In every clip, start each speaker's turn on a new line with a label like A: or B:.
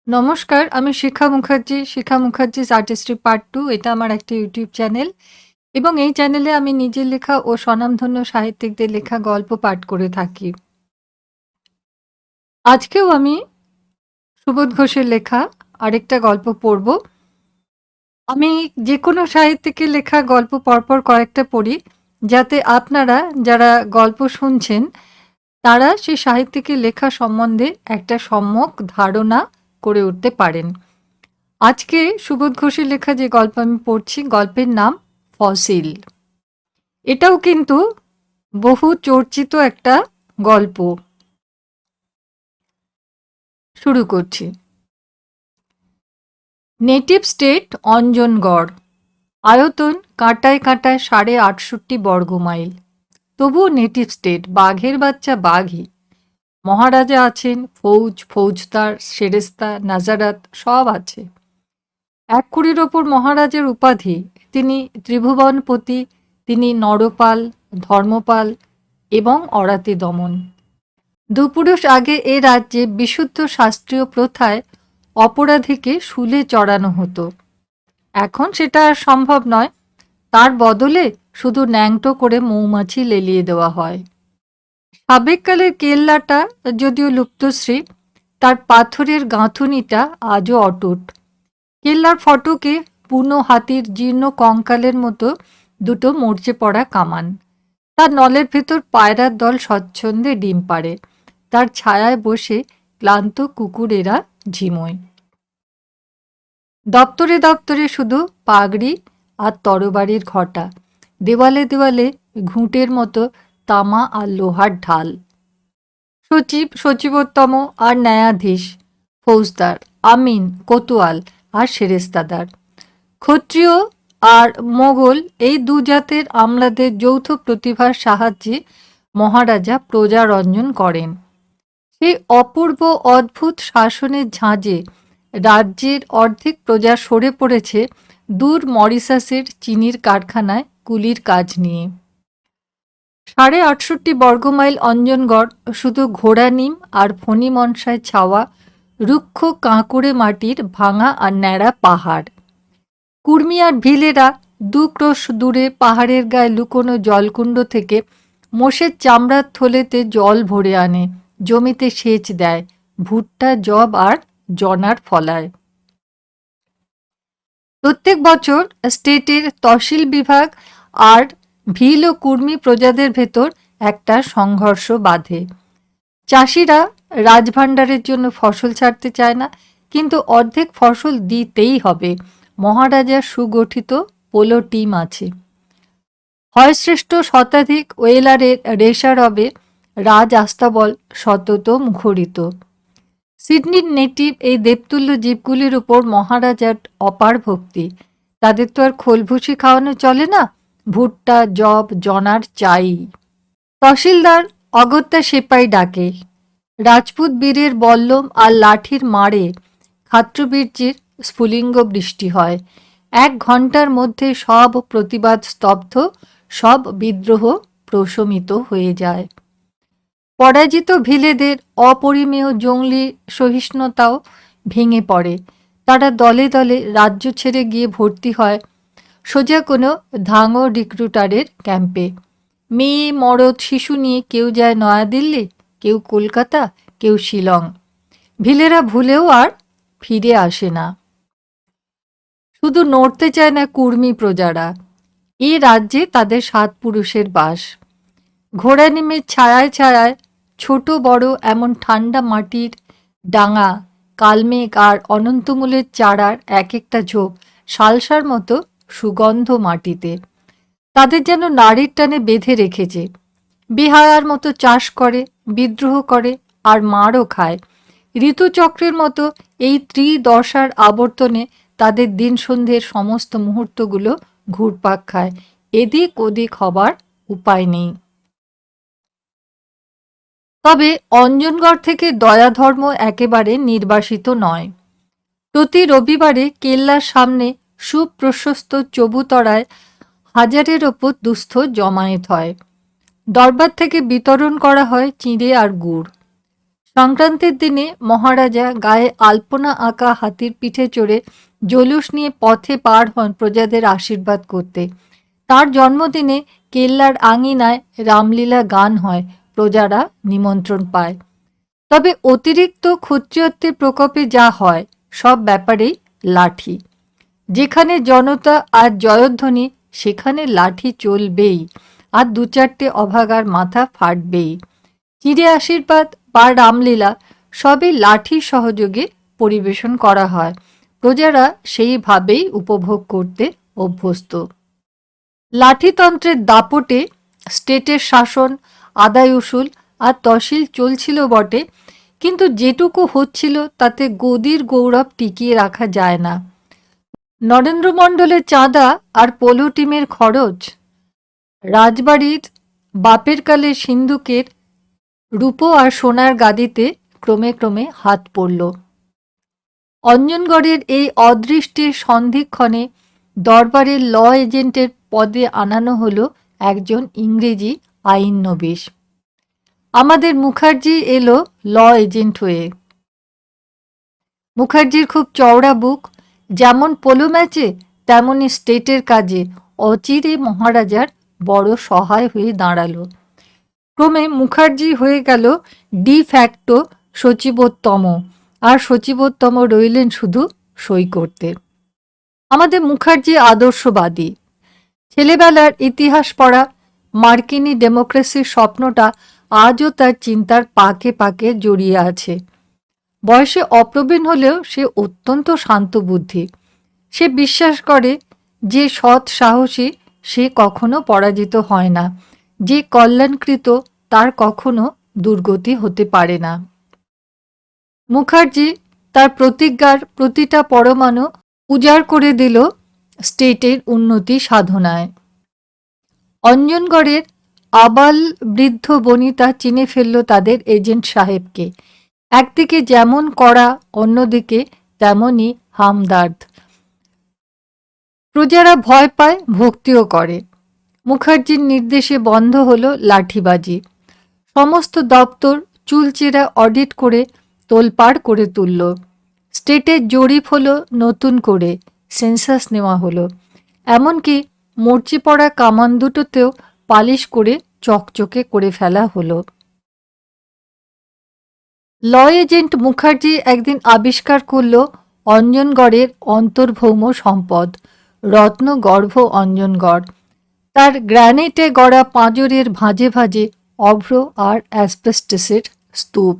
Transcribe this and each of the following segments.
A: নমস্কার, আমি শিখা মুখার্জি। শিখা Mukherjees artistry part 2 এটা আমার একটা ইউটিউব চ্যানেল এবং এই চ্যানেলে আমি নিজের লেখা ও স্বনামধন্য সাহিত্যিকদের লেখা গল্প পাঠ করে থাকি। আজকেও আমি সুবোধ ঘোষের লেখা আরেকটা গল্প পড়ব। আমি যেকোনো সাহিত্যিকের লেখা গল্প পরপর কয়েকটা পড়ি, যাতে আপনারা যারা গল্প শুনছেন তারা সেই সাহিত্যিকের লেখা সম্বন্ধে একটা সম্যক ধারণা করে উঠতে পারেন। আজকে সুবোধ ঘোষের লেখা যে গল্প আমি পড়ছি, গল্পের নাম ফসিল। এটাও কিন্তু বহু চর্চিত একটা গল্প। শুরু করছি। Native state Anjangarh. আয়তন কাঁটায় কাঁটায় 68.5 বর্গমাইল। তবুও নেটিভ স্টেট, বাঘের বাচ্চা বাঘই। মহারাজা আছেন, ফৌজদার, সেরেস্তা, নাজারাত সব আছে। 1 কোটির ওপর মহারাজের উপাধি। তিনি ত্রিভুবনপতি, তিনি নরপাল, ধর্মপাল এবং অরাতি দমন। দুপুরুষ আগে এ রাজ্যে বিশুদ্ধ শাস্ত্রীয় প্রথায় অপরাধীকে শুলে চড়ানো হতো। এখন সেটা আর সম্ভব নয়। তার বদলে শুধু ন্যাংটো করে মৌমাছি লেলিয়ে দেওয়া হয়। সাবেককালের কেল্লাটা যদিও লুপ্তশ্রী, তার পাথরের গাঁথুনিটা আজও অটুট। কেল্লার ফটকে বুনো হাতির জীর্ণ কঙ্কালের মতো দুটো মরচে পড়া কামান। তার নলের ভেতর পায়রার দল স্বচ্ছন্দে ডিম পাড়ে। তার ছায়ায় বসে ক্লান্ত কুকুরেরা ঝিমোয়। দপ্তরে দপ্তরে শুধু পাগড়ি আর তরবারির ঘটা। দেওয়ালে দেওয়ালে ঘুঁটের মতো তামা আর লোহার ঢাল। সচিব, সচিবোত্তম আর ন্যায়াধীশ, ফৌজদার, আমিন, কোতোয়াল আর সেরেস্তাদার। ক্ষত্রিয় আর মোগল এই দু জাতের আমলাদের যৌথ প্রতিভার সাহায্যে মহারাজা প্রজারঞ্জন করেন। সেই অপূর্ব অদ্ভুত শাসনের ঝাঁজে রাজ্যের অর্ধেক প্রজা সরে পড়েছে দূর মরিশাসের চিনির কারখানায় কুলির কাজ নিয়ে। 68.5 বর্গমাইল অঞ্জনগড় শুধু ঘোড়া নিম আর ফণি মনসায় ছাওয়া রুক্ষ কাঁকুড়ে মাটির ভাঙা আর ন্যাড়া পাহাড়। কুর্মি আর ভিলেরা 2 ক্রোশ দূরে পাহাড়ের গায়ে লুকোনো জলকুণ্ড থেকে মোষের চামড়ার থলেতে জল ভরে আনে, জমিতে সেচ দেয়, ভুট্টা, জব আর জনার ফলায়। প্রত্যেক বছর স্টেটের তহসিল বিভাগ আর ভিল ও কুর্মি প্রজাদের ভেতর একটা সংঘর্ষ বাধে। চাষিরা রাজভাণ্ডারের জন্য ফসল ছাড়তে চায় না, কিন্তু অর্ধেক ফসল দিতেই হবে। মহারাজার সুগঠিত পোলো টিম আছে। হয় শ্রেষ্ঠ শতাধিক ওয়েলারের রেশারবে রাজ আস্তাবল সতত মুখরিত। সিডনির নেটিভ এই দেবতুল্য জীবগুলির উপর মহারাজার অপার ভক্তি। তাদের তো আর খোলভুসি খাওয়ানো চলে না, ভুট্টা, জব, জনার চাই। তহসিলদার অগত্যা সেপাই ডাকে। রাজপুত বীরের বল্লম আর লাঠির মারে ক্ষাত্রবীর্যের স্ফুলিঙ্গ বৃষ্টি হয়। 1 ঘণ্টার মধ্যে সব প্রতিবাদ স্তব্ধ, সব বিদ্রোহ প্রশমিত হয়ে যায়। পরাজিত ভিলেদের অপরিমেয় জঙ্গলি সহিষ্ণুতাও ভেঙে পড়ে। তারা দলে দলে রাজ্য ছেড়ে গিয়ে ভর্তি হয় সোজা কোনো ধাঙর রিক্রুটারের ক্যাম্পে। মেয়ে, মরদ, শিশু নিয়ে কেউ যায় নয়াদিল্লি, কেউ কলকাতা, কেউ শিলং। ভিলেরা ভুলেও আর ফিরে আসে না। শুধু নড়তে চায় না কুর্মি প্রজারা। এই রাজ্যে তাদের 7 পুরুষের বাস। ঘোড়া নিমের ছায়ায় ছায়ায় ছোট বড় এমন ঠান্ডা মাটির ডাঙা, কালমেঘ আর অনন্তমূলের চারার এক একটা ঝোপ শালসার মতো সুগন্ধ মাটিতে। তাদের যেন নারীর টানে বেঁধে রেখেছে। বেহায়ার মতো চাষ করে, বিদ্রোহ করে আর মারও খায়। ঋতুচক্রের মতো এই ত্রিদশার আবর্তনে তাদের দিন সন্ধ্যের সমস্ত মুহূর্তগুলো ঘুরপাক খায়। এদিক ওদিক হবার উপায় নেই। তবে অঞ্জনগড় থেকে দয়াধর্ম একেবারে নির্বাসিত নয়। প্রতি রবিবারে কেল্লার সামনে সুপ্রশস্ত চবুতরায় হাজারের ওপর দুস্থ জমায়েত হয়। দরবার থেকে বিতরণ করা হয় চিঁড়ে আর গুড়। সংক্রান্তির দিনে মহারাজা গায়ে আলপনা আঁকা হাতির পিঠে চড়ে জলুস নিয়ে পথে পার হন প্রজাদের আশীর্বাদ করতে। তার জন্মদিনে কেল্লার আঙিনায় রামলীলা গান হয়, প্রজারা নিমন্ত্রণ পায়। তবে অতিরিক্ত ক্ষত্রিয়ত্বের প্রকোপে যা হয় সব ব্যাপারেই লাঠি। যেখানে জনতা আর জয়ধ্বনি সেখানে লাঠি চলবেই, আর দু চারটে অভাগার মাথা ফাটবেই। চিঁড়ে আশীর্বাদ বা রামলীলা সবই লাঠির সহযোগে পরিবেশন করা হয়। প্রজারা সেইভাবেই উপভোগ করতে অভ্যস্ত। লাঠিতন্ত্রের দাপটে স্টেটের শাসন, আদায় উসুল আর তহসিল চলছিল বটে, কিন্তু যেটুকু হচ্ছিল তাতে গদির গৌরব টিকিয়ে রাখা যায় না। নরেন্দ্র মণ্ডলের চাঁদা আর পোলো টিমের খরচ, রাজবাড়ির বাপের কালে সিন্ধুকের রূপো আর সোনার গাদিতে ক্রমে ক্রমে হাত পড়ল। অঞ্জনগড়ের এই অদৃষ্টের সন্ধিক্ষণে দরবারের ল এজেন্টের পদে আনানো হলো একজন ইংরেজি আইননবিশ। আমাদের মুখার্জি এলো ল এজেন্ট হয়ে। মুখার্জির খুব চওড়া বুক, যেমন পোলো ম্যাচে তেমনই স্টেটের কাজে অচিরে মহারাজার বড় সহায় হয়ে দাঁড়ালো। ক্রমে মুখার্জি হয়ে গেল ডি ফ্যাক্টো সচিবোত্তম, আর সচিবোত্তম রইলেন শুধু সই করতে। আমাদের মুখার্জি আদর্শবাদী। ছেলেবেলার ইতিহাস পড়া মার্কিনী ডেমোক্রেসির স্বপ্নটা আজও তার চিন্তার পাকে পাকে জড়িয়ে আছে। বয়সে অপ্রবীণ হলেও সে অত্যন্ত শান্ত বুদ্ধি। সে বিশ্বাস করে যে সৎ সাহসী সে কখনো পরাজিত হয় না, যে কল্যাণকৃত তার কখনো দুর্গতি হতে পারে না। মুখার্জি তার প্রতিজ্ঞার প্রতিটা পরমাণু উজাড় করে দিল স্টেটের উন্নতি সাধনায়। অঞ্জনগড়ের আবাল বৃদ্ধ বনিতা চিনে ফেলল তাদের এজেন্ট সাহেবকে। একদিকে যেমন কড়া, অন্যদিকে তেমনই হামদার্দ। প্রজারা ভয় পায়, ভক্তিও করে। মুখার্জির নির্দেশে বন্ধ হলো লাঠিবাজি। সমস্ত দপ্তর চুলচেরা অডিট করে তোলপাড় করে তুলল। স্টেটের জরিপ হলো নতুন করে, সেন্সাস নেওয়া হলো। এমনকি মরচে পড়া কামান দুটোতেও পালিশ করে চকচকে করে ফেলা হলো। ল এজেন্ট মুখার্জি একদিন আবিষ্কার করল অঞ্জনগড়ের অন্তর্ভৌম সম্পদ, রত্নগর্ভ অঞ্জনগড়। তার গ্র্যানাইটে গড়া পাঁজরের ভাঁজে ভাঁজে অভ্র আর অ্যাসবেস্টসের স্তূপ।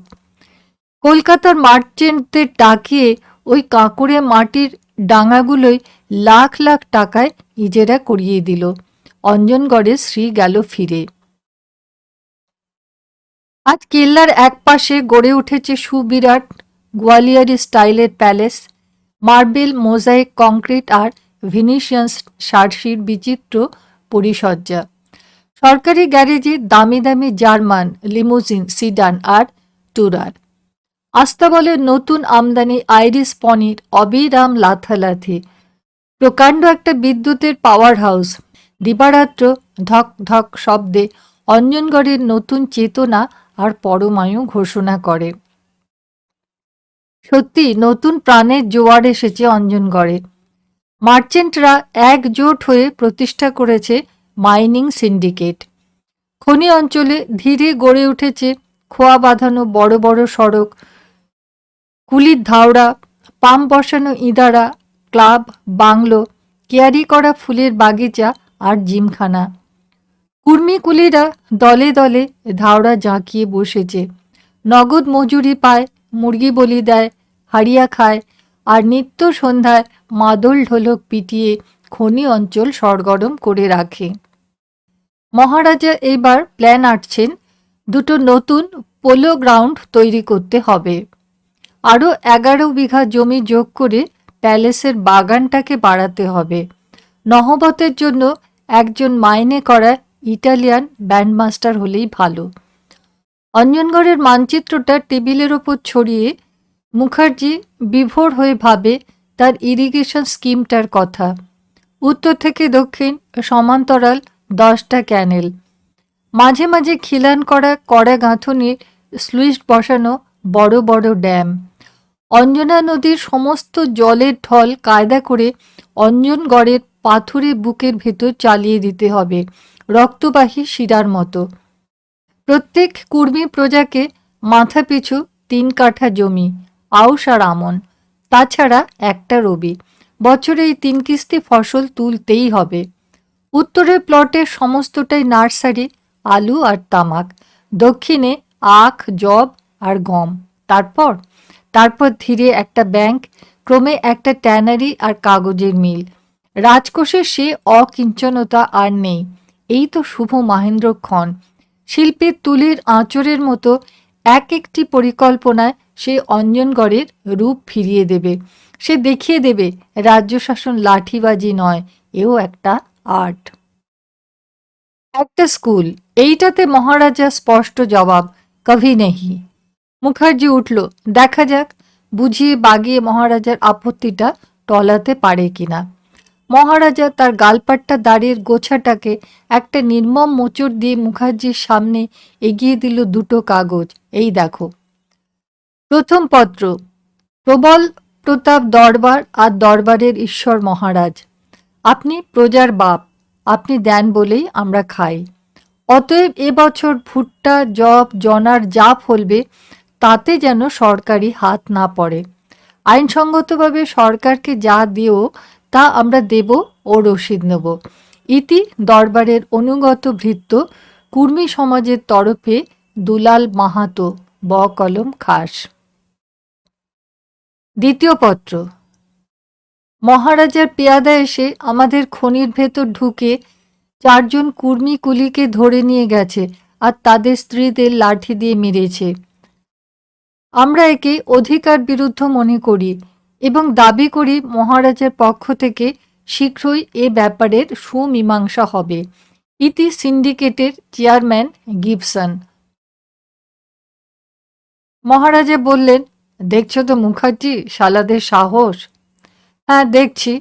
A: কলকাতার মার্চেন্টদের ডাকিয়ে ওই কাঁকুড়ে মাটির ডাঙাগুলোই লাখ লাখ টাকায় ইজেরা করিয়ে দিল। অঞ্জনগড়ে শ্রী গেল ফিরে। আজ কেল্লার এক পাশে গড়ে উঠেছে সুবিরাট গোয়ালিয়রি স্টাইলের প্যালেস। মার্বেল, মোজাইক, কংক্রিট আর ভিনিশিয়ান্স সার্সির বিচিত্র পরিসজ্জা। সরকারি গ্যারেজে দামি দামি জার্মান লিমুজিন, সিডান আর টুরার। আস্তাবলের নতুন আমদানি আইরিশ পনির অবিরাম লাথালাথি। প্রকাণ্ড একটা বিদ্যুতের পাওয়ার হাউস দিবারাত্র ধক ধক শব্দে অঞ্জনগড়ের নতুন চেতনা আর পরমায়ু ঘোষণা করে। সত্যি নতুন প্রাণের জোয়ার এসেছে অঞ্জনগড়ে। মার্চেন্টরা একজোট হয়ে প্রতিষ্ঠা করেছে মাইনিং সিন্ডিকেট। খনি অঞ্চলে ধীরে গড়ে উঠেছে খোয়া বাঁধানো বড় বড় সড়ক, কুলির ধাওড়া, পাম্প বসানো ইদারা, ক্লাব, বাংলো, কেয়ারি করা ফুলের বাগিচা আর জিমখানা। কুর্মী কুলিরা দলে দলে ধাওড়া জাঁকিয়ে বসেছে। নগদ মজুরি পায়, মুরগি বলি দেয়, হাড়িয়া খায়, আর নিত্য সন্ধ্যায় মাদল ঢোলক পিটিয়ে খনি অঞ্চল সরগরম করে রাখে। মহারাজা এইবার প্ল্যান আঁটছেন, দুটো নতুন পোলো গ্রাউন্ড তৈরি করতে হবে। আরও 11 বিঘা জমি যোগ করে প্যালেসের বাগানটাকে বাড়াতে হবে। নহবতের জন্য একজন মাইনে করা ইটালিয়ান ব্যান্ডমাস্টার হলেই ভালো। অঞ্জনগড়ের মানচিত্রটা টেবিলের ওপর ছড়িয়ে মুখার্জি বিভোর হয়ে ভাবে তার ইরিগেশন স্কিমটার কথা। উত্তর থেকে দক্ষিণ সমান্তরাল 10টা ক্যানেল, মাঝে মাঝে খিলান করা কড়া গাঁথুনির স্লুইস বসানো বড় বড় ড্যাম। অঞ্জনা নদীর সমস্ত জলের ঢল কায়দা করে অঞ্জনগড়ের পাথুরে বুকের ভেতর চালিয়ে দিতে হবে, রক্তবাহী শিরার মতো। প্রত্যেক কুর্মী প্রজাকে মাথাপিছু ৩ কাঠা জমি, আউশ আর আমন, তাছাড়া একটা রবি। বছরে এই ৩ কিস্তি ফসল তুলতেই হবে। উত্তরের প্লটের সমস্তটাই নার্সারি, আলু আর তামাক। দক্ষিণে আখ, জব আর গম। তারপর ধীরে একটা ব্যাংক, ক্রমে একটা ট্যানারি আর কাগজের মিল। রাজকোষের সে অকিঞ্চনতা আর নেই। এই তো শুভ মাহেন্দ্রক্ষণ। শিল্পীর তুলির আঁচড়ের মতো এক একটি পরিকল্পনায় সে অঞ্জনগড়ের রূপ ফিরিয়ে দেবে। সে দেখিয়ে দেবে রাজ্য শাসন লাঠিবাজি নয়, এও একটা আর্ট। একটা স্কুল, এইটাতে মহারাজা স্পষ্ট জবাব, কভি নেহি। মুখার্জি উঠল, দেখা যাক বুঝিয়ে বাগিয়ে মহারাজার আপত্তিটা টলাতে পারে কিনা। মহারাজা তার গালপাট্টা দাড়ির গোছাটাকে একটা নির্মম মোচড় দিয়ে মুখার্জির সামনে এগিয়ে দিল 2টো কাগজ। এই দেখো। প্রথম পত্র, প্রবল প্রতাপ দরবার আর দরবারের ঈশ্বর মহারাজ। আপনি প্রজার বাপ, আপনি দেন বলেই আমরা খাই। অতএব এবছর ভুট্টা, যব, জনার যা ফলবে তাতে যেন সরকারি হাত না পড়ে। আইনসঙ্গতভাবে সরকারকে যা দিও তা আমরা দেব ও রসিদ নেব। ইতি দরবারের অনুগত ভৃত্য, কুর্মী সমাজের তরফে দুলাল মাহাতো, কলম খাস। দ্বিতীয় পত্র, মহারাজার পেয়াদা এসে আমাদের খনির ভেতর ঢুকে 4 জন কুর্মী কুলিকে ধরে নিয়ে গেছে আর তাদের স্ত্রীদের লাঠি দিয়ে মেরেছে। আমরা একে অধিকার বিরুদ্ধ মনে করি এবং দাবি করি মহারাজার পক্ষ থেকে শীঘ্রই এ ব্যাপারের সুমীমাংসা হবে। ইতি সিন্ডিকেটের চেয়ারম্যান গিবসন। মহারাজা বললেন, দেখছো তো মুখার্জি, শালাদের সাহস। হ্যাঁ দেখছি।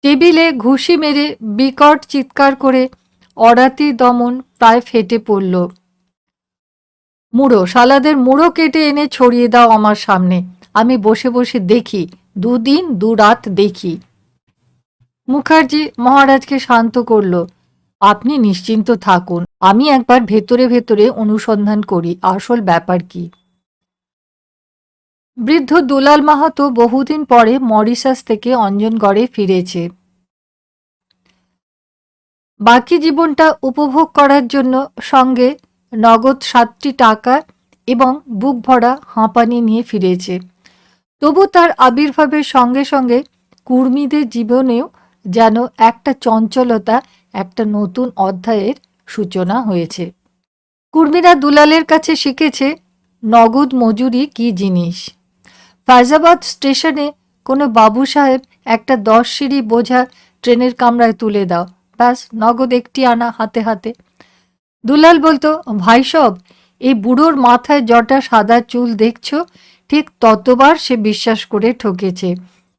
A: টেবিলে ঘুষি মেরে বিকট চিৎকার করে অরাতি দমন প্রায় ফেটে পড়ল। মুড়ো, শালাদের মুড়ো কেটে এনে ছড়িয়ে দাও আমার সামনে। আমি বসে বসে দেখি, 2 দিন 2 রাত দেখি। মুখার্জি মহারাজকে শান্ত করল। আপনি নিশ্চিন্ত থাকুন, আমি একবার ভেতরে ভেতরে অনুসন্ধান করি আসল ব্যাপার কি। বৃদ্ধ দুলাল মাহাতো বহুদিন পরে মরিশাস থেকে অঞ্জনগড়ে ফিরেছে। বাকি জীবনটা উপভোগ করার জন্য সঙ্গে নগদ 7টি টাকা এবং বুক ভরা হাঁপানি নিয়ে ফিরেছে। তবু তার আবির্ভাবের সঙ্গে সঙ্গে কুর্মীদের জীবনেও যেন একটা চঞ্চলতা, একটা নতুন অধ্যায়ের সূচনা হয়েছে। কুর্মীরা দুলালের কাছে শিখেছে নগদ মজুরি কি জিনিস। ফায়জাবাদ স্টেশনে কোনো বাবু সাহেব একটা 10 সিঁড়ি বোঝা ট্রেনের কামরায় তুলে দাও, ব্যাস নগদ 1টি আনা হাতে হাতে। দুলাল বলতো, ভাই সব, এই বুড়োর মাথায় জটা সাদা চুল দেখছো, ঠিক ততবার সে বিশ্বাস করে ঠকেছে।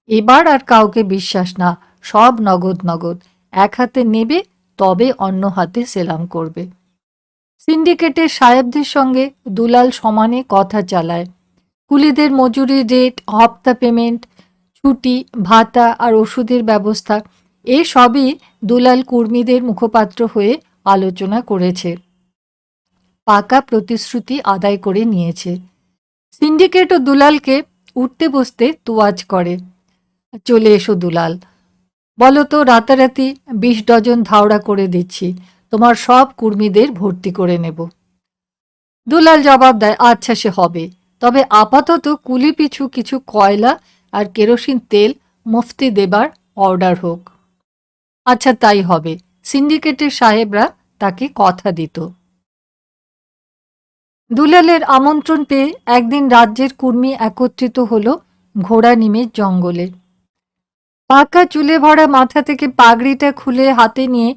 A: এবার আর কাউকে বিশ্বাস না, সব নগদ নগদ। এক হাতে নেবে, তবে অন্য হাতে সেলাম করবে। সিন্ডিকেটের সাহেবদের সঙ্গে দুলাল সমানে কথা চালায়। কুলিদের মজুরি রেট, হপ্তা পেমেন্ট, ছুটি, ভাতা আর ওষুধের ব্যবস্থা, এ সবই দুলাল কুর্মীদের মুখপাত্র হয়ে আলোচনা করেছে, পাকা প্রতিশ্রুতি আদায় করে নিয়েছে। সিন্ডিকেটও দুলালকে উঠতে বসতে তোয়াজ করে। চলে এসো দুলাল, বলো তো রাতারাতি 20 ডজন ধাওড়া করে দিচ্ছি, তোমার সব কুর্মীদের ভর্তি করে নেব। দুলাল জবাব দেয়, আচ্ছা সে হবে, তবে আপাতত কুলি পিছু কিছু কয়লা আর কেরোসিন তেল মুফতি দেবার অর্ডার হোক। আচ্ছা তাই হবে, সিন্ডিকেটের সাহেবরা তাকে কথা দিত। দুলালের আমন্ত্রণ পেয়ে একদিন রাজ্যের কুর্মী একত্রিত হলো ঘোড়ানিমের জঙ্গলে। পাকা চুলে ভরা মাথা থেকে পাগড়িটা খুলে হাতে নিয়ে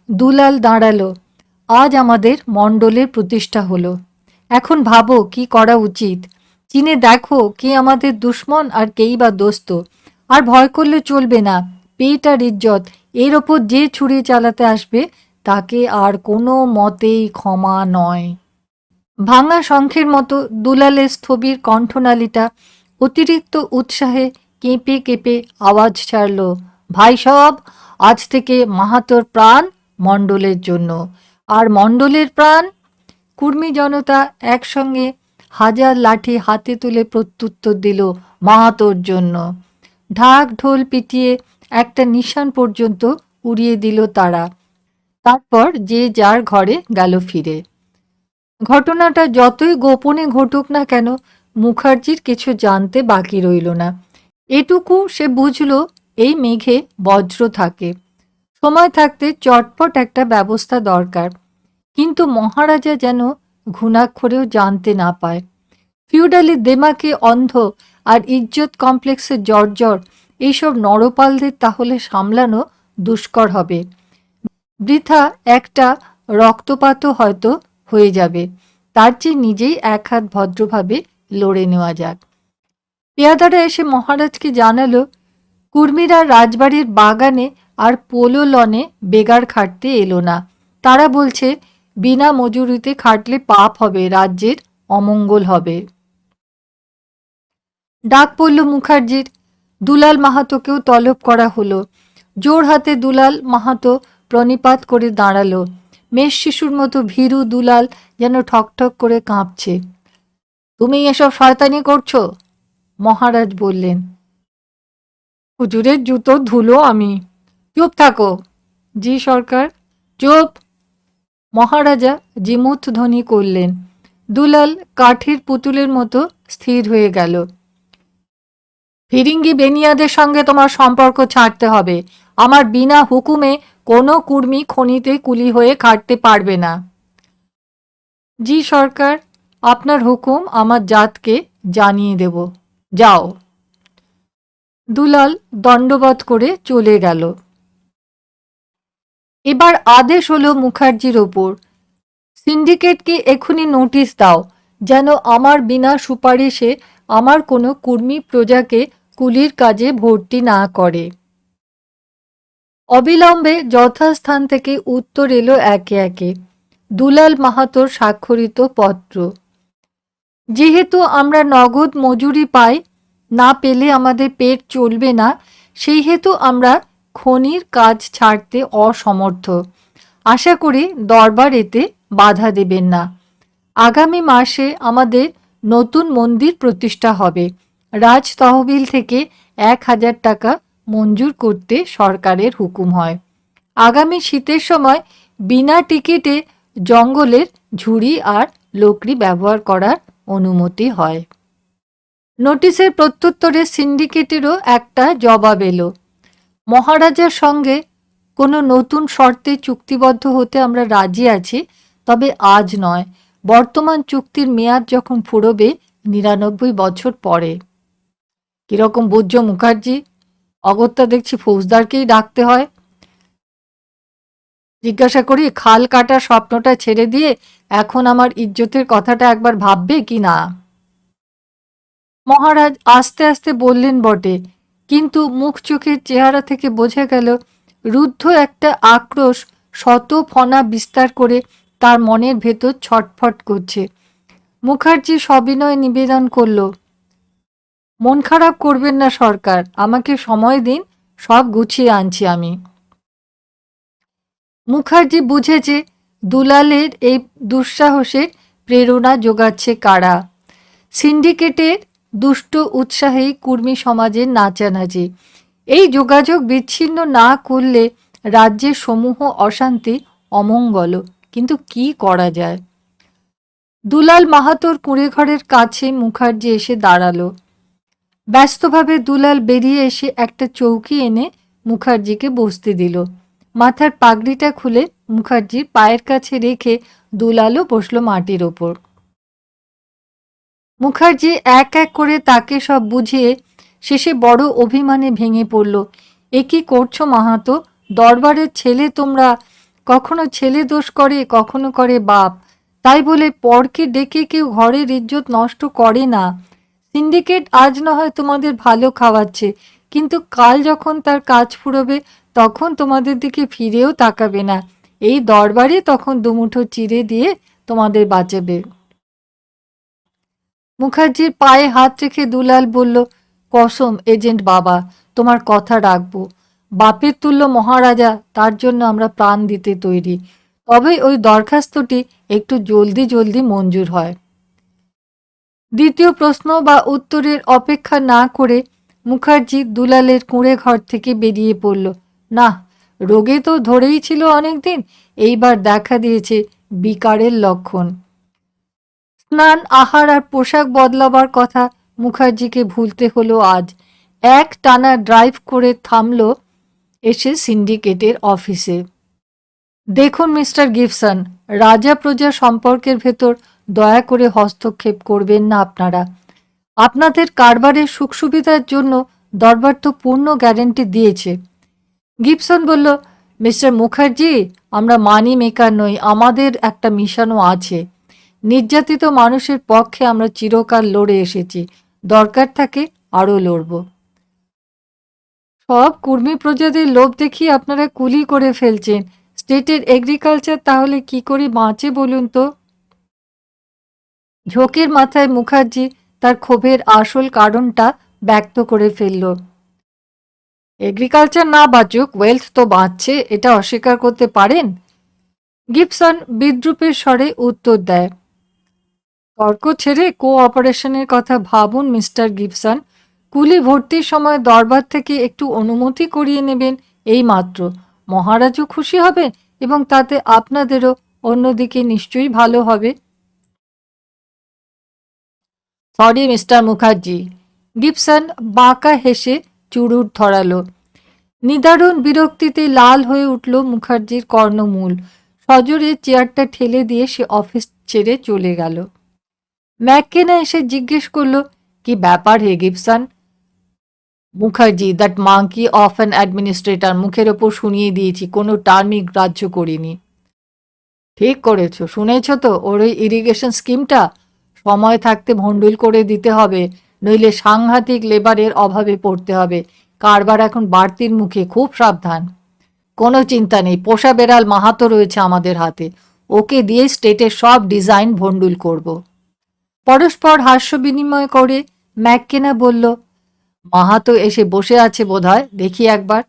A: দুলাল দাঁড়ালো। আজ আমাদের মণ্ডলের প্রতিষ্ঠা হলো। এখন ভাবো কি করা উচিত। চিনে দেখো কে আমাদের দুশ্মন আর কেই বা দোস্ত। আর ভয় করলে চলবে না, পেট আর ইজ্জত এর ওপর যে ছুরি চালাতে আসবে তাকে আর কোনো মতেই ক্ষমা নয়। ভাঙা শঙ্খের মতো দুলালের স্থবির কণ্ঠনালীটা অতিরিক্ত উৎসাহে কেঁপে কেঁপে আওয়াজ ছাড়ল, ভাই সব, আজ থেকে মাহাতোর প্রাণ মণ্ডলের জন্য, আর মণ্ডলের প্রাণ। কুর্মী জনতা একসঙ্গে হাজার লাঠি হাতে তুলে প্রত্যুত্তর দিল, মাহাতোর জন্য। ঢাক ঢোল পিটিয়ে একটা নিশান পর্যন্ত উড়িয়ে দিল তারা। তারপর যে যার ঘরে গেল ফিরে। ঘটনাটা যতই গোপনে ঘটুক না কেন, মুখার্জির কিছু জানতে বাকি রইল না। এটুকু সে বুঝল, এই মেঘে বজ্র থাকে, সময় থাকতে চটপট একটা ব্যবস্থা দরকার। কিন্তু মহারাজা যেন ঘুণাক্ষরেও জানতে না পায়। ফিউডালি দেমাকে অন্ধ আর ইজ্জত কমপ্লেক্সে জর্জর এইসব নরপালদের তাহলে সামলানো দুষ্কর হবে। বৃথা একটা রক্তপাতও হয়তো হয়ে যাবে, তার চেয়ে নিজেই এক হাত ভদ্রভাবে লড়ে নেওয়া যাক। পেয়াদারা এসে মহারাজকে জানালো, কুর্মীরা রাজবাড়ির বাগানে আর পোলো লনে বেগার খাটতে এলো না। তারা বলছে বিনা মজুরিতে খাটলে পাপ হবে, রাজ্যের অমঙ্গল হবে। ডাক পড়ল মুখার্জির। দুলাল মাহাতোকেও তলব করা হলো। জোর হাতে দুলাল মাহাতো প্রণিপাত করে দাঁড়ালো। মেষ শিশুর মতো ভীরু দুলাল যেন ঠকঠক করে কাঁপছে। তুমি এসব শয়তানি করছো? মহারাজ বললেন। হুজুরের জুতো ধুলো আমি। চুপ থাকো। জি সরকার। চুপ। মহারাজা জিমুথ ধ্বনি করলেন। দুলাল কাঠের পুতুলের মতো স্থির হয়ে গেল। ফিরিঙ্গি বেনিয়াদের সঙ্গে তোমার সম্পর্ক ছাড়তে হবে। আমার বিনা হুকুমে কোনো কুর্মী খনিতে কুলি হয়ে খাটতে পারবে না। জি সরকার, আপনার হুকুম আমার জাতকে জানিয়ে দেব। যাও। দুলাল দণ্ডবৎ করে চলে গেল। এবার আদেশ হলো মুখার্জির ওপর, সিন্ডিকেটকে এখনই নোটিশ দাও যেন আমার বিনা সুপারিশে আমার কোনো কুর্মী প্রজাকে কুলির কাজে ভর্তি না করে। অবিলম্বে যথাস্থান থেকে উত্তর এলো একে একে। দুলাল মাহাতোর স্বাক্ষরিত পত্র। যেহেতু আমরা নগদ মজুরি পাই, না পেলে আমাদের পেট চলবে না, সেই হেতু আমরা খনির কাজ ছাড়তে অসমর্থ। আশা করি দরবার এতে বাধা দেবেন না। আগামী মাসে আমাদের নতুন মন্দির প্রতিষ্ঠা হবে। রাজ তহবিল থেকে 1000 টাকা মঞ্জুর করতে সরকারের হুকুম হয়। আগামী শীতের সময় বিনা টিকিটে জঙ্গলের ঝুড়ি আর লকড়ি ব্যবহার করার অনুমতি হয়। নোটিশের প্রত্যুত্তরে সিন্ডিকেটেরও একটা জবাব এলো। মহারাজার সঙ্গে কোনো নতুন শর্তে চুক্তিবদ্ধ হতে আমরা রাজি আছি, তবে আজ নয়। বর্তমান চুক্তির মেয়াদ যখন ফুরবে 99 বছর পরে। কিরকম বুঝছো মুখার্জি? অগত্যা দেখছি ফৌজদারকেই ডাকতে হয়। জিজ্ঞাসা করি, খাল কাটার স্বপ্নটা ছেড়ে দিয়ে এখন আমার ইজ্জতের কথাটা একবার ভাববে কি না? মহারাজ আস্তে আস্তে বললেন বটে, কিন্তু মুখ চোখের চেহারা থেকে বোঝা গেল রুদ্ধ একটা আক্রোশ শত ফনা বিস্তার করে তার মনের ভেতর ছটফট করছে। মুখার্জি সবিনয় নিবেদন করল, মন খারাপ করবেন না সরকার, আমাকে সময় দিন, সব গুছিয়ে আনছি আমি। মুখার্জি বুঝেছে দুলালের এই দুঃসাহসের প্রেরণা যোগাচ্ছে কারা। সিন্ডিকেটের দুষ্ট উৎসাহেই কুর্মী সমাজের নাচানাচি। এই যোগাযোগ বিচ্ছিন্ন না করলে রাজ্যের সমূহ অশান্তি অমঙ্গল। কিন্তু কি করা যায়? দুলাল মাহাতোর কুঁড়েঘরের কাছে মুখার্জি এসে দাঁড়ালো। ব্যস্তভাবে দুলাল বেরিয়ে এসে একটা চৌকি এনে মুখার্জিকে বসতে দিল। মাথার পাগড়িটা খুলে মুখার্জির পায়ের কাছে রেখে দুলালও বসল মাটির ওপর। মুখার্জি এক এক করে তাকে সব বুঝিয়ে শেষে বড় অভিমানে ভেঙে পড়ল। এ কি করছো মাহাতো? দরবারের ছেলে তোমরা, কখনো ছেলে দোষ করে, কখনো করে বাপ। তাই বলে পরকে ডেকে কেউ ঘরের ইজ্জত নষ্ট করে না। সিন্ডিকেট আজ না হয় তোমাদের ভালো খাওয়াচ্ছে, কিন্তু কাল যখন তার কাজ ফুরবে তখন তোমাদের দিকে ফিরেও তাকাবে না। এই দরবারে তখন দুমুঠো চিড়ে দিয়ে তোমাদের বাঁচাবে। মুখার্জির পায়ে হাত রেখে দুলাল বলল, কসম এজেন্ট বাবা, তোমার কথা রাখবো। বাপের তুল্য মহারাজা, তার জন্য আমরা প্রাণ দিতে তৈরি। তবে ওই দরখাস্তটি একটু জলদি জলদি মঞ্জুর হয়। দ্বিতীয় প্রশ্ন বা উত্তরের অপেক্ষা না করে মুখার্জি দুলালের কুঁড়ে ঘর থেকে বেরিয়ে পড়ল। না, রোগে তো ধরেই ছিল অনেকদিন, এইবার দেখা দিয়েছে বিকারের লক্ষণ। স্নান, আহার আর পোশাক বদলাবার কথা মুখার্জিকে ভুলতে হলো আজ। এক টানা ড্রাইভ করে থামল এসে সিন্ডিকেটের অফিসে। দেখুন মিস্টার গিবসন, রাজা প্রজা সম্পর্কের ভেতর দয়া করে হস্তক্ষেপ করবেন না আপনারা। আপনাদের কারবারের সুখ সুবিধার জন্য দরবার তো পূর্ণ গ্যারেন্টি দিয়েছে। গিবসন বলল, মিস্টার মুখার্জি, আমরা মানি মেকার নই, আমাদের একটা মিশনও আছে। নির্যাতিত মানুষের পক্ষে আমরা চিরকাল লড়ে এসেছি, দরকার থাকে আরও লড়ব। সব কর্মী প্রজাদের লোভ দেখিয়ে আপনারা কুলি করে ফেলছেন। স্টেটের এগ্রিকালচার তাহলে কি করে বাঁচে বলুন তো? ঝোঁকের মাথায় মুখার্জি তার ক্ষোভের আসল কারণটা ব্যক্ত করে ফেলল। এগ্রিকালচার না বাঁচুক, ওয়েলথ তো বাঁচছে, এটা অস্বীকার করতে পারেন? গিবসন বিদ্রুপের স্বরে উত্তর দেয়, তর্ক ছেড়ে কোঅপারেশনের কথা ভাবুন মিস্টার গিবসন। কুলি ভর্তির সময় দরবার থেকে একটু অনুমতি করিয়ে নেবেন, এই মাত্র। মহারাজও খুশি হবেন এবং তাতে আপনাদেরও অন্যদিকে নিশ্চয়ই ভালো হবে। Sorry mister Mukherjee. গিবসন বাঁকা হেসে চুরুট ধরালো। নিদারুণ বিরক্তিতে লাল হয়ে উঠল মুখার্জির কর্ণমূল। সজোরে চেয়ারটা ঠেলে দিয়ে সে অফিস ছেড়ে চলে গেল। ম্যাককেনা এসে জিজ্ঞেস করল, কি ব্যাপার হে Gibson? Mukherjee, that monkey of an administrator, মুখের ওপর শুনিয়ে দিয়েছি, কোনো টার্মই গ্রাহ্য করিনি। ঠিক করেছ, শুনেছ তো ওর ওই ইরিগেশন স্কিমটা? সময় থাকতে ভণ্ডুল করে দিতে হবে, নইলে সাংঘাতিক লেবারের অভাবে পড়তে হবে। কারবার এখন বাড়তির মুখে, খুব সাবধান। কোনো চিন্তা নেই, পোষা বেড়াল মাহাতো রয়েছে আমাদের হাতে, ওকে দিয়ে স্টেটের সব ডিজাইন ভণ্ডুল করব। পরস্পর হাস্য বিনিময় করে ম্যাককেনা বলল, মাহাতো এসে বসে আছে বোধহয়, দেখি একবার।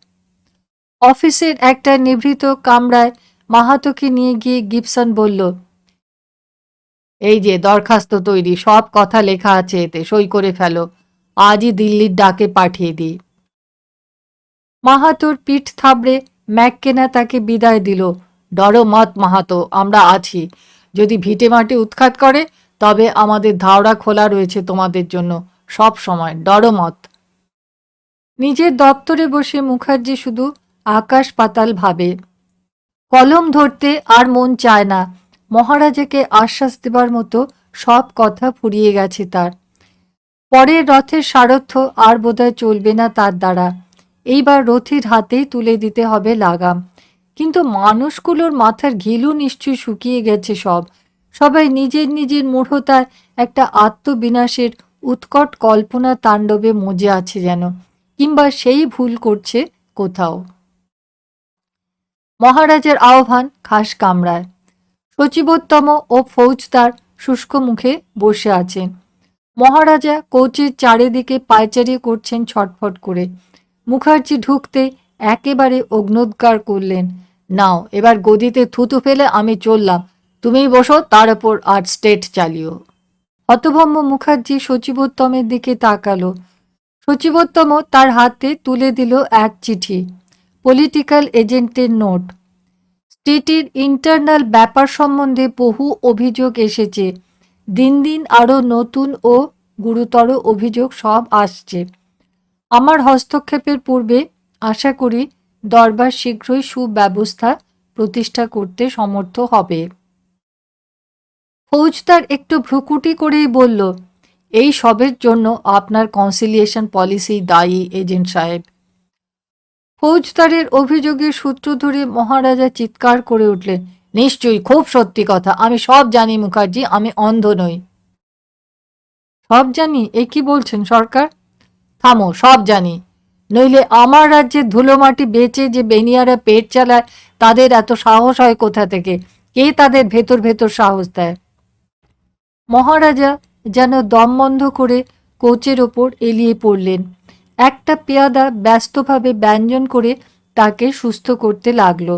A: অফিসের একটা নিভৃত কামরায় মাহাতোকে নিয়ে গিয়ে গিবসন বলল, এই যে দরখাস্ত তৈরি, সব কথা লেখা আছে এতে, সই করে ফেলো, আজই দিল্লির ডাকে পাঠিয়ে দিই। মাহাতোর পিঠ থাবড়ে ম্যাককেনা তাকে বিদায় দিল। ডরো মত মাহাতো, আমরা আছি। যদি ভিটে মাটি উৎখাত করে তবে আমাদের ধাওড়া খোলা রয়েছে তোমাদের জন্য সব সময়, ডরো মত। নিজের দপ্তরে বসে মুখার্জি শুধু আকাশ পাতাল ভাবে। কলম ধরতে আর মন চায় না। মহারাজাকে আশ্বাস দেবার মতো সব কথা ফুরিয়ে গেছে তার। পরের রথের সারথ্য আর বোধহয় চলবে না তার দ্বারা। এইবার রথীর হাতেই তুলে দিতে হবে লাগাম। কিন্তু মানুষগুলোর মাথার ঘিলু নিশ্চয়ই শুকিয়ে গেছে সব। সবাই নিজের নিজের মূঢ়তায় একটা আত্মবিনাশের উৎকট কল্পনা তাণ্ডবে মজে আছে যেন, কিংবা সেই ভুল করছে কোথাও। মহারাজার আহ্বান খাস কামরায়। সচিবোত্তম ও ফৌজদার শুষ্ক মুখে বসে আছেন। মহারাজা কোচের চারিদিকে পায়চারি করছেন ছটফট করে। মুখার্জি ঢুকতে একেবারে অগ্নোদ্গার করলেন, নাও এবার গদিতে থুতু ফেলে আমি চললাম, তুমিই বসো, তার ওপর আর স্টেট চালিও। হতভম্ব মুখার্জি সচিবোত্তমের দিকে তাকালো। সচিবোত্তম তার হাতে তুলে দিল এক চিঠি, পলিটিক্যাল এজেন্টের নোট। স্টেটের ইন্টারনাল ব্যাপার সম্বন্ধে বহু অভিযোগ এসেছে, দিন দিন আরও নতুন ও গুরুতর অভিযোগ সব আসছে। আমার হস্তক্ষেপের পূর্বে আশা করি দরবার শীঘ্রই সুব্যবস্থা প্রতিষ্ঠা করতে সমর্থ হবে। ফৌজদার একটু ভ্রুকুটি করেই বলল, এই সবের জন্য আপনার কনসিলিয়েশন পলিসি দায়ী এজেন্ট সাহেব। ফৌজদারের অভিযোগের সূত্র ধরে মহারাজা চিৎকার করে উঠলেন, নিশ্চয়ই, খুব সত্যি কথা, আমি সব জানি মুখার্জি, আমি অন্ধ নই। সব জানি, এ কি বলছেন সরকার? থামো, সব জানি, নইলে আমার রাজ্যের ধুলোমাটি বেচে যে বেনিয়ারা পেট চালায় তাদের এত সাহস হয় কোথা থেকে? কে তাদের ভেতর ভেতর সাহস দেয়? মহারাজা যেন দম বন্ধ করে কোচের ওপর এলিয়ে পড়লেন। একটা পেয়াদা ব্যস্তভাবে ব্যঞ্জন করে তাকে সুস্থ করতে লাগলো।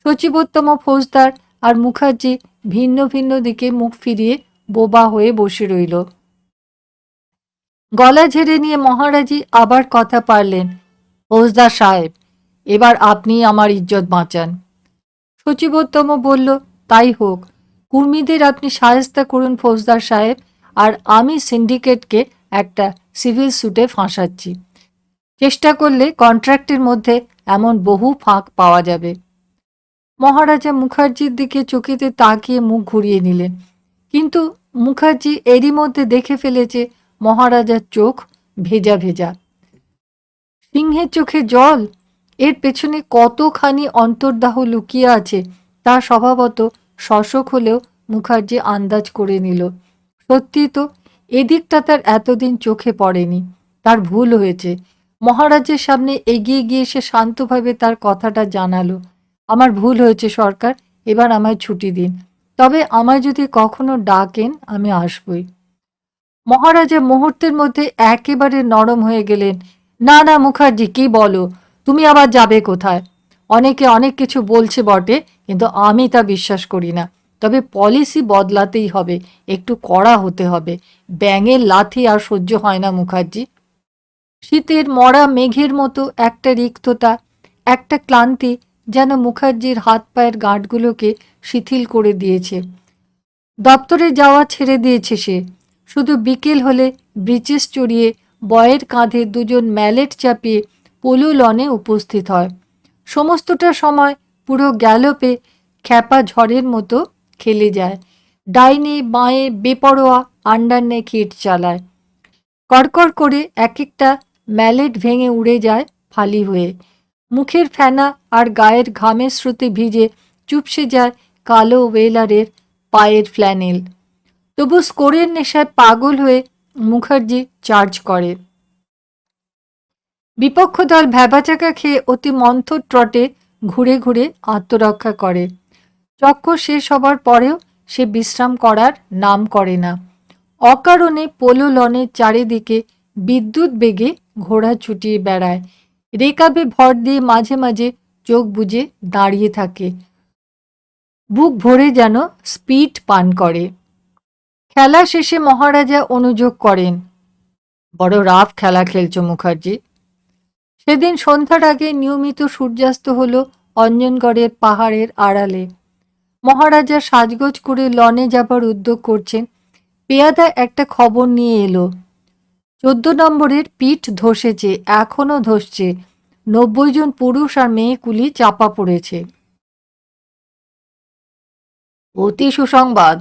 A: সচিবোত্তম ফৌজদার আর মুখার্জি ভিন্ন ভিন্ন দিকে মুখ ফিরিয়ে বোবা হয়ে বসে রইল। গলা ঝেড়ে নিয়ে মহারাজি আবার কথা পারলেন। ফৌজদার সাহেব, এবার আপনি আমার ইজ্জত বাঁচান। সচিবোত্তম বলল, তাই হোক, কুর্মীদের আপনি সাহেস্তা করুন ফৌজদার সাহেব, আর আমি সিন্ডিকেটকে একটা সিভিল স্যুটে ফাঁসাচ্ছি। চেষ্টা করলে কন্ট্রাক্টের মধ্যে এমন বহু ফাঁক পাওয়া যাবে। মহারাজা মুখার্জির দিকে চকিতে তাকিয়ে মুখ ঘুরিয়ে নিলেন, কিন্তু মুখার্জি এরই মধ্যে দেখে ফেলেছে মহারাজার চোখ ভেজা ভেজা। সিংহের চোখে জল, এর পেছনে কতখানি অন্তর্দাহ লুকিয়ে আছে তা স্বভাবত শশক হলেও মুখার্জি আন্দাজ করে নিল। সত্যি তো, এদিকটা তার এতদিন চোখে পড়েনি। তার ভুল হয়েছে। মহারাজের সামনে এগিয়ে গিয়ে সে শান্তভাবে তার কথাটা জানালো, আমার ভুল হয়েছে সরকার, এবার আমায় ছুটি দিন, তবে আমায় যদি কখনো ডাকেন আমি আসবই। মহারাজা মুহূর্তের মধ্যে একেবারে নরম হয়ে গেলেন। না না মুখার্জি, কি বলো, তুমি আবার যাবে কোথায়? অনেকে অনেক কিছু বলছে বটে, কিন্তু আমি তা বিশ্বাস করি না। তবে পলিসি বদলাতেই হবে, একটু কড়া হতে হবে। ব্যাঙের লাথি আর সহ্য হয় না মুখার্জি। শীতের মরা মেঘের মতো একটা রিক্ততা, একটা ক্লান্তি যেন মুখার্জির হাত পায়ের গাঁটগুলোকে শিথিল করে দিয়েছে। দপ্তরে যাওয়া ছেড়ে দিয়েছে সে। শুধু বিকেল হলে ব্রিচেস চড়িয়ে বয়ের কাঁধে দুজন ম্যালেট চাপিয়ে পোলো লনে উপস্থিত হয়। সমস্তটা সময় পুরো গ্যালোপে খ্যাপা ঝড়ের মতো খেলে যায়। ডাইনে বাঁয়ে বেপরোয়া আন্ডারনেক হিট চালায়। কড়কড় করে এক একটা ম্যালেট ভেঙে উড়ে যায় ফালি হয়ে। মুখের ফেনা আর গায়ের ঘামের স্রোতে ভিজে চুপসে যায় কালো ওয়েলারের পায়ের ফ্ল্যানেল। তবু স্কোরের নেশায় পাগল হয়ে মুখার্জি চার্জ করে। বিপক্ষ দল ভ্যাবাচাকা খেয়ে অতি মন্থর ট্রটে ঘুরে ঘুরে আত্মরক্ষা করে। চক্কর শেষ হবার পরেও সে বিশ্রাম করার নাম করে না। অকারণে পোলো লনের চারিদিকে বিদ্যুৎ বেগে ঘোড়া ছুটিয়ে বেড়ায়। রেকাবে ভর দিয়ে মাঝে মাঝে চোখ বুজে দাঁড়িয়ে থাকে, বুক ভরে যেন স্পিড পান করে। খেলা শেষে মহারাজা অনুযোগ করেন, বড় রাফ খেলা খেলছো মুখার্জি। সেদিন সন্ধ্যার আগে নিয়মিত সূর্যাস্ত হলো অঞ্জনগড়ের পাহাড়ের আড়ালে। মহারাজা সাজগোজ করে লনে যাবার উদ্যোগ করছেন। পেয়াদা একটা খবর নিয়ে এলো, 14 নম্বরের পিঠ ধসেছে, এখনো ধসছে। 90 জন পুরুষ আর মেয়ে কুলি চাপা পড়েছে। অতি সুসংবাদ।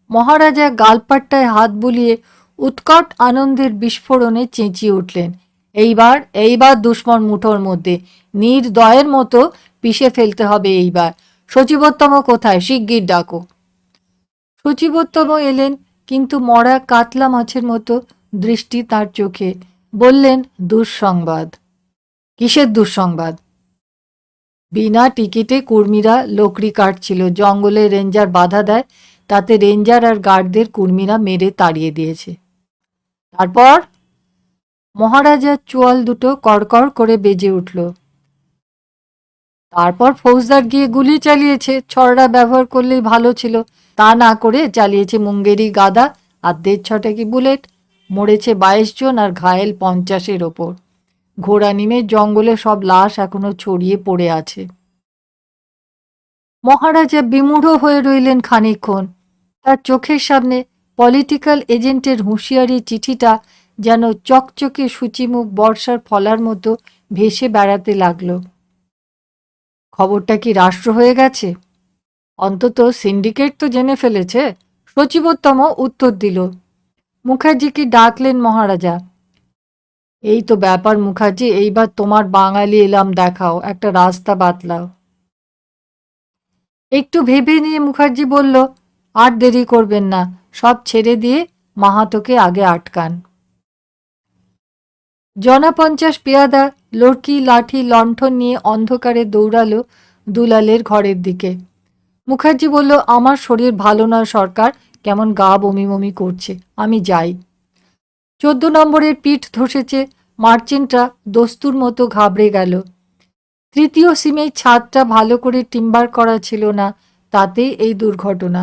A: মহারাজা গালপাট্টায় হাত বুলিয়ে উৎকট আনন্দের বিস্ফোরণে চেঁচিয়ে উঠলেন, এইবার এইবার দুশ্মন মুঠোর মধ্যে, নির্দয়ের মতো পিষে ফেলতে হবে এইবার। সচিবোত্তম কোথায়? শিগগির ডাকো। সচিবোত্তম এলেন, কিন্তু মরা কাতলা মাছের মতো দৃষ্টি তার চোখে। বললেন, দুঃসংবাদ। কিসের দুঃসংবাদ? বিনা টিকিটে কুর্মীরা লোকড়ি কাটছিল, জঙ্গলে রেঞ্জার বাধা দেয়, তাতে রেঞ্জার আর গার্ডদের কুর্মীরা মেরে তাড়িয়ে দিয়েছে। তারপর? মহারাজার চোয়াল দুটো কড়কড় করে বেজে উঠল। তারপর ফৌজদার গিয়ে গুলি চালিয়েছে। ছড়া ব্যবহার করলেই ভালো ছিল, তা না করে চালিয়েছে মুঙ্গেরি গাদা আর 1.5 বুলেট। মরেছে 22 জন আর ঘায়েল 50-এর ওপর। ঘোড়া নিমের জঙ্গলে সব লাশ এখনো ছড়িয়ে পড়ে আছে। মহারাজা বিমূঢ় হয়ে রইলেন খানিকক্ষণ। তার চোখের সামনে পলিটিক্যাল এজেন্টের হুঁশিয়ারি চিঠিটা যেন চকচকে সূচিমুখ বর্ষার ফলার মতো ভেসে বেড়াতে লাগলো। খবরটা কি রাষ্ট্র হয়ে গেছে? অন্তত সিন্ডিকেট তো জেনে ফেলেছে। সচিবোত্তম উত্তর দিল। মুখার্জিকে ডাকলেন মহারাজা। এই তো ব্যাপার মুখার্জি, এইবার তোমার বাঙালি এলাম দেখাও, একটা রাস্তা বাতলাও। একটু ভেবে নিয়ে মুখার্জি বলল, আর দেরি করবেন না, সব ছেড়ে দিয়ে মাহাতোকে আগে আটকান। 50 পেয়াদা লড়কি লাঠি লণ্ঠন নিয়ে অন্ধকারে দৌড়ালো দুলালের ঘরের দিকে। মুখার্জি বলল, আমার শরীর ভালো নয় সরকার, কেমন গা বমি বমি করছে, আমি যাই। 14 নম্বরের পিঠ ধসেছে, মার্চেন্টরা দস্তুর মতো ঘাবড়ে গেল। তৃতীয় সিমের ছাদটা ভালো করে টিম্বার করা ছিল না, তাতেই এই দুর্ঘটনা।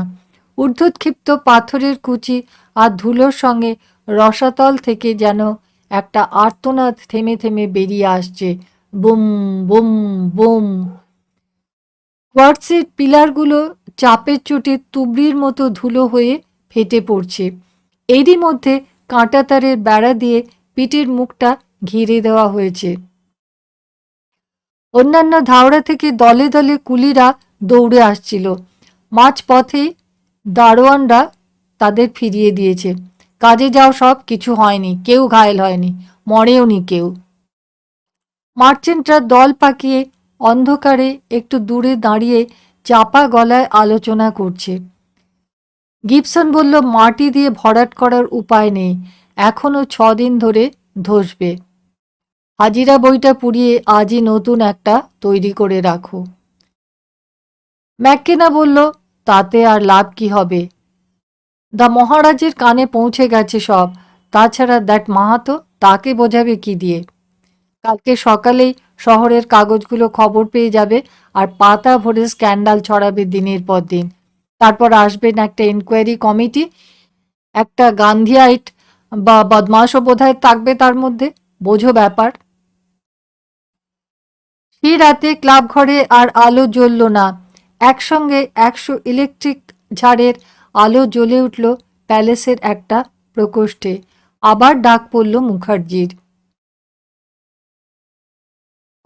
A: ঊর্ধ্বক্ষিপ্ত পাথরের কুচি আর ধুলোর সঙ্গে রসাতল থেকে যেন একটা আর্তনাদ থেমে থেমে বেরিয়ে আসছে, বুম বুম বুম। কোয়ার্টসের পিলারগুলো চাপের চোটে তুবড়ির মতো ধুলো হয়ে ফেটে পড়ছে। এরই মধ্যে কাঁটাতারের বেড়া দিয়ে পিঠের মুখটা ঘিরে দেওয়া হয়েছে। অন্যান্য ধাওড়া থেকে দলে দলে কুলিরা দৌড়ে আসছিল। মাঝপথে দারোয়ানরা তাদের ফিরিয়ে দিয়েছে। কাজে যাও সব, কিছু হয়নি, কেউ ঘায়েল হয়নি, মরেওনি কেউ। মার্চেন্টরা দল পাকিয়ে অন্ধকারে একটু দূরে দাঁড়িয়ে চাপা গলায় আলোচনা করছে। গিবসন বলল, মাটি দিয়ে ভরাট করার উপায় নেই, এখনো 6 দিন ধরে ধসবে। হাজিরা বইটা পুড়িয়ে আজই নতুন একটা তৈরি করে রাখো। ম্যাককেনা বলল, তাতে আর লাভ কি হবে? দা মহারাজের কানে পৌঁছে গেছে সব, তাছাড়া দ্যাট মাহাতো, তাকে বোঝাবে কি দিয়ে? কালকে সকালেই শহরের কাগজগুলো খবর পেয়ে যাবে আর পাতা ভরে স্ক্যান্ডাল ছড়াবে দিনের পর দিন। তারপর আসবেন একটা ইনকোয়ারি কমিটি, একটা গান্ধিয়াইট বা বদমাশও বোধহয় থাকবে তার মধ্যে, বোঝো ব্যাপার। সেই রাতে ক্লাব ঘরে আর আলো জ্বলল না। একসঙ্গে 100 ইলেকট্রিক ঝাড়ের আলো জ্বলে উঠল প্যালেসের একটা প্রকোষ্ঠে। আবার ডাক পড়ল মুখার্জির।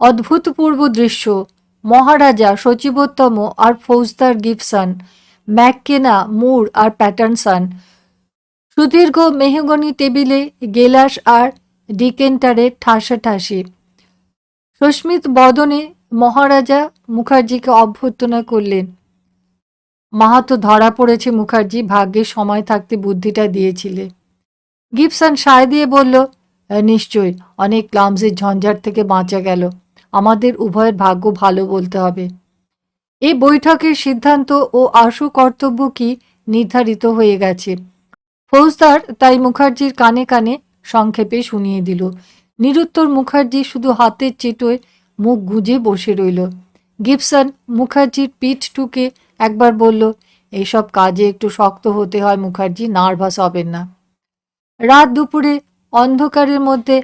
A: অদ্ভুতপূর্ব দৃশ্য। মহারাজা, সচিবোত্তম আর ফৌজদার গিবসন, ম্যাককেনা, মুর আর প্যাটারসন সুদীর্ঘ মেহগনি টেবিলে গেলাস আর ডিকেন্টারে ঠাসাঠাসি। সস্মিত বদনে মহারাজা মুখার্জিকে অভ্যর্থনা করলেন। মাহাতো, ধরা পড়েছে মুখার্জি, ভাগ্যের সময় থাকতে বুদ্ধিটা দিয়েছিলে। গিবসন সায় দিয়ে বলল, নিশ্চয়, অনেক ক্লামসের ঝঞ্ঝাট থেকে বাঁচা গেল। আমাদের উভয়ের ভাগ্য ভালো বলতে হবে। এই বৈঠকের সিদ্ধান্ত ও আশু কর্তব্য কি নির্ধারিত হয়ে গেছে। ফৌজদার তাই মুখার্জির কানে কানে সংক্ষেপে শুনিয়ে দিল। নিরুত্তর মুখার্জি শুধু হাতের চেটোয় মুখ গুজে বসে রইল। গিবসন মুখার্জির পিঠ টুকে একবার বলল, এইসব কাজে একটু শক্ত হতে হয় মুখার্জি, নার্ভাস হবেন না। রাত দুপুরে অন্ধকারের মধ্যে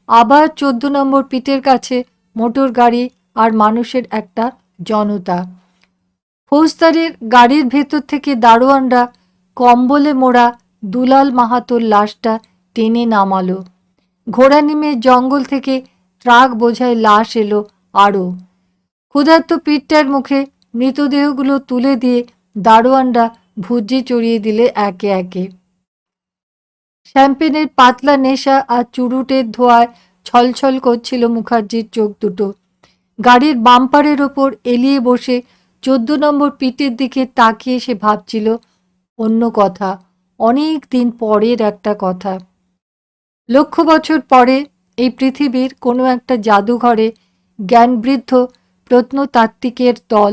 A: আবার 14 নম্বর পিটের কাছে মোটর গাড়ি আর মানুষের একটা জনতা। ফৌজদারের গাড়ির ভেতর থেকে দারোয়ানরা কম্বলে মোড়া দুলাল মাহাতোর লাশটা টেনে নামালো। ঘোড়ানিমের জঙ্গল থেকে ট্রাক বোঝায় লাশ এলো আরও। ক্ষুধার্ত পিঠটার মুখে মৃতদেহগুলো তুলে দিয়ে দারোয়ানরা ভুজ্যে চড়িয়ে দিলে একে একে। শ্যাম্পেনের পাতলা নেশা আর চুরুটের ধোঁয়ায় ছলছল করছিল মুখার্জির চোখ দুটো। গাড়ির বাম্পারের ওপর এলিয়ে বসে 14 নম্বর পিটের দিকে তাকিয়ে সে ভাবছিল অন্য কথা, অনেক দিন পরের একটা কথা। লক্ষ বছর পরে এই পৃথিবীর কোনো একটা জাদুঘরে জ্ঞানবৃদ্ধ প্রত্নতাত্ত্বিকের দল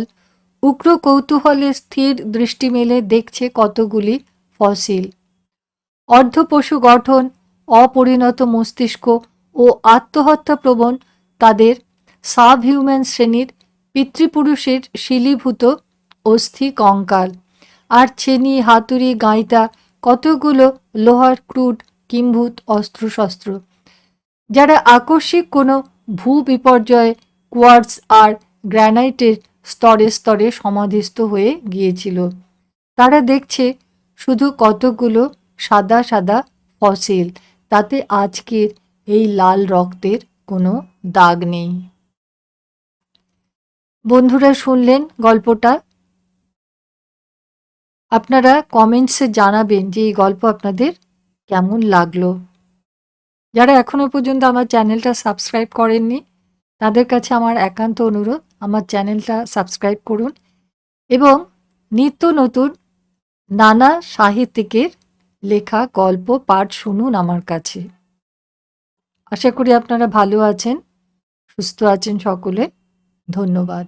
A: উগ্র কৌতূহলে স্থির দৃষ্টি মেলে দেখছে কতগুলি ফসিল। অর্ধপশু গঠন, অপরিণত মস্তিষ্ক ও আত্মহত্যাপ্রবণ তাদের সাবহিউম্যান শ্রেণীর পিতৃপুরুষের শিলীভূত অস্থি কঙ্কাল, আর ছেনি হাতুড়ি গাঁইতা কতগুলো লোহার ক্রুড কিম্ভূত অস্ত্রশস্ত্র, যারা আকস্মিক কোনো ভূ বিপর্যয়ে কোয়ার্টজ আর গ্র্যানাইটের স্তরে স্তরে সমাধিস্থ হয়ে গিয়েছিল। তারা দেখছে শুধু কতগুলো সাদা সাদা ফসিল, তাতে আজকের এই লাল রক্তের কোনো দাগ নেই। বন্ধুরা, শুনলেন গল্পটা। আপনারা কমেন্টসে জানাবেন যে এই গল্প আপনাদের কেমন লাগলো। যারা এখনো পর্যন্ত আমার চ্যানেলটা সাবস্ক্রাইব করেননি, তাদের কাছে আমার একান্ত অনুরোধ, আমার চ্যানেলটা সাবস্ক্রাইব করুন এবং নিত্য নতুন নানা সাহিত্যিকের লেখা গল্প পাঠ শুনুন আমার কাছে। আশা করি আপনারা ভালো আছেন, সুস্থ আছেন সকলে। ধন্যবাদ।